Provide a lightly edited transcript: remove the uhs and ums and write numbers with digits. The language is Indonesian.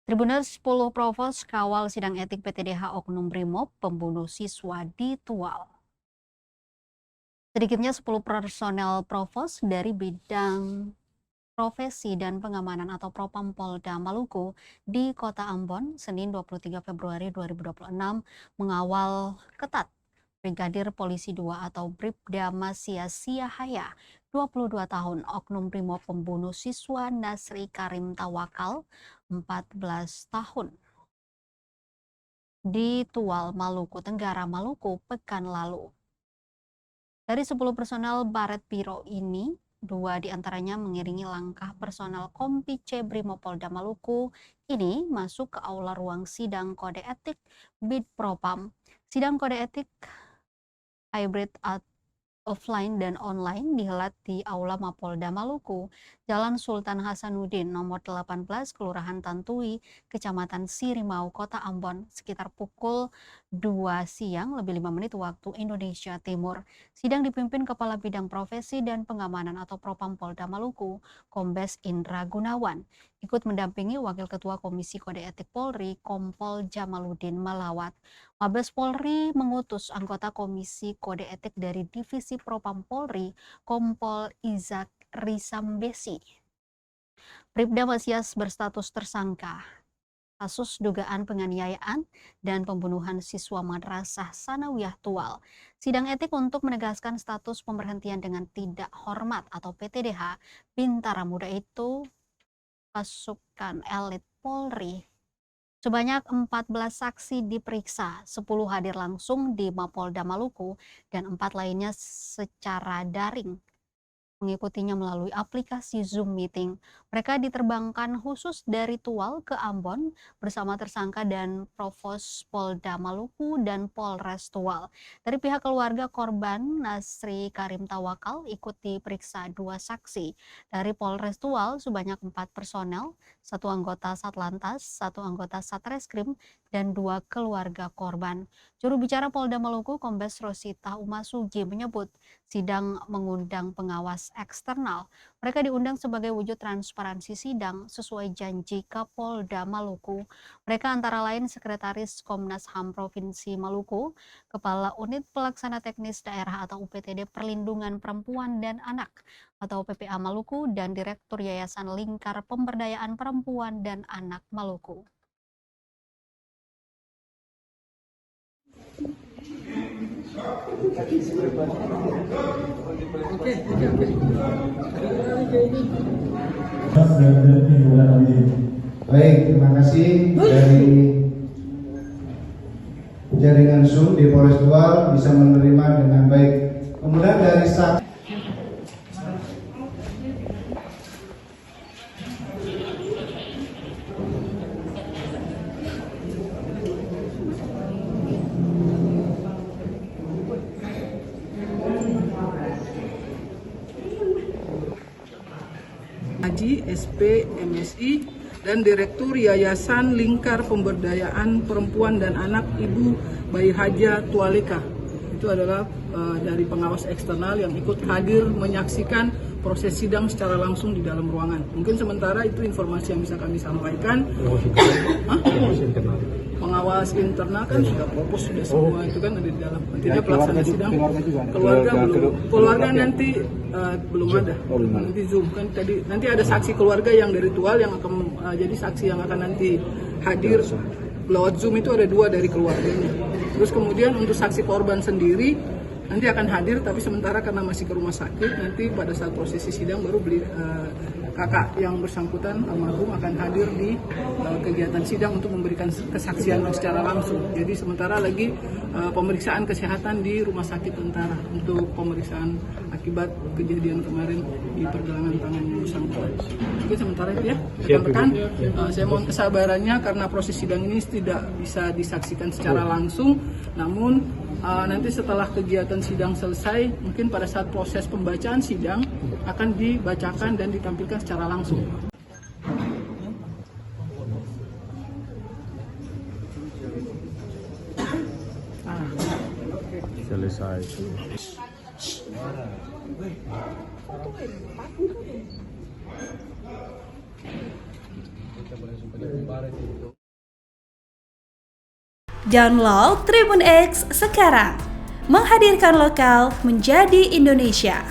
Tribunal 10 Provos kawal sidang etik PTDH Oknum Brimob pembunuh siswa di Tual. Sedikitnya 10 personel Provos dari bidang profesi dan pengamanan atau Propam Polda Maluku di Kota Ambon, Senin 23 Februari 2026 mengawal ketat Brigadir Polisi 2 atau Bribda Masya Siahaya, 22 tahun, Oknum Brimob pembunuh siswa Nasri Karim Tawakal, 14 tahun, di Tual, Maluku Tenggara, Maluku, pekan lalu. Dari 10 personel Baret Biro ini, 2 diantaranya mengiringi langkah personel Kompi C Brimopolda Maluku ini masuk ke aula ruang sidang kode etik Bid Propam. Sidang kode etik hybrid offline dan online dihelat di Aula Mapolda Maluku, Jalan Sultan Hasanuddin, nomor 18, Kelurahan Tantui, Kecamatan Sirimau, Kota Ambon, sekitar pukul 2 siang lebih 5 menit waktu Indonesia Timur. Sidang dipimpin Kepala Bidang Profesi dan Pengamanan atau Propam Polda Maluku, Kombes Indra Gunawan. Ikut mendampingi Wakil Ketua Komisi Kode Etik Polri, Kompol Jamaluddin Malawat. Mabes Polri mengutus anggota Komisi Kode Etik dari Divisi Propam Polri, Kompol Izak Risambesi. Bribda Masyas berstatus tersangka kasus dugaan penganiayaan dan pembunuhan siswa Madrasah Sanawiyah Tual. Sidang etik untuk menegaskan status pemberhentian dengan tidak hormat atau PTDH Bintara Muda itu pasukan elit Polri. Sebanyak 14 saksi diperiksa, 10 hadir langsung di Mapolda Maluku dan 4 lainnya secara daring. Mengikutinya melalui aplikasi Zoom Meeting. Mereka diterbangkan khusus dari Tual ke Ambon bersama tersangka dan Provos Polda Maluku dan Polres Tual. Dari pihak keluarga korban, Nasri Karim Tawakal ikut diperiksa 2 saksi. Dari Polres Tual sebanyak 4 personel, 1 anggota Satlantas, 1 anggota Satreskrim, dan 2 keluarga korban. Juru bicara Polda Maluku, Kombes Rosita Umasugi menyebut sidang mengundang pengawas eksternal. Mereka diundang sebagai wujud transparansi sidang sesuai janji Kapolda Maluku. Mereka antara lain Sekretaris Komnas HAM Provinsi Maluku, Kepala Unit Pelaksana Teknis Daerah atau UPTD Perlindungan Perempuan dan Anak atau PPA Maluku, dan Direktur Yayasan Lingkar Pemberdayaan Perempuan dan Anak Maluku. Baik, terima kasih. Dari jaringan Zoom di Polres Tual bisa menerima dengan baik. Kemudian dari saksi Haji SP MSI dan Direktur Yayasan Lingkar Pemberdayaan Perempuan dan Anak Ibu Bayi Haja Tualeka. Itu adalah dari pengawas eksternal yang ikut hadir menyaksikan proses sidang secara langsung di dalam ruangan. Mungkin sementara itu informasi yang bisa kami sampaikan. Pengawas internal kan sudah propos, sudah semua itu kan ada di dalam. Nantinya pelaksana sidang keluarga belum, keluarga nanti belum ada. Nanti Zoom kan tadi nanti ada saksi keluarga yang dari Tual yang akan jadi saksi yang akan nanti hadir lewat Zoom. Itu ada 2 dari keluarganya. Terus kemudian untuk saksi korban sendiri nanti akan hadir, tapi sementara karena masih ke rumah sakit, nanti pada saat prosesi sidang baru kakak yang bersangkutan almarhum akan hadir di kegiatan sidang untuk memberikan kesaksian secara langsung. Jadi sementara lagi pemeriksaan kesehatan di rumah sakit tentara untuk pemeriksaan akibat kejadian kemarin di pergelangan tangan yang bersangkutan. Mungkin sementara itu ya, rekan-rekan. Saya mohon kesabarannya karena proses sidang ini tidak bisa disaksikan secara langsung, namun nanti setelah kegiatan sidang selesai, mungkin pada saat proses pembacaan sidang akan dibacakan dan ditampilkan secara langsung. Selesai. Download Tribun X sekarang, menghadirkan lokal menjadi Indonesia.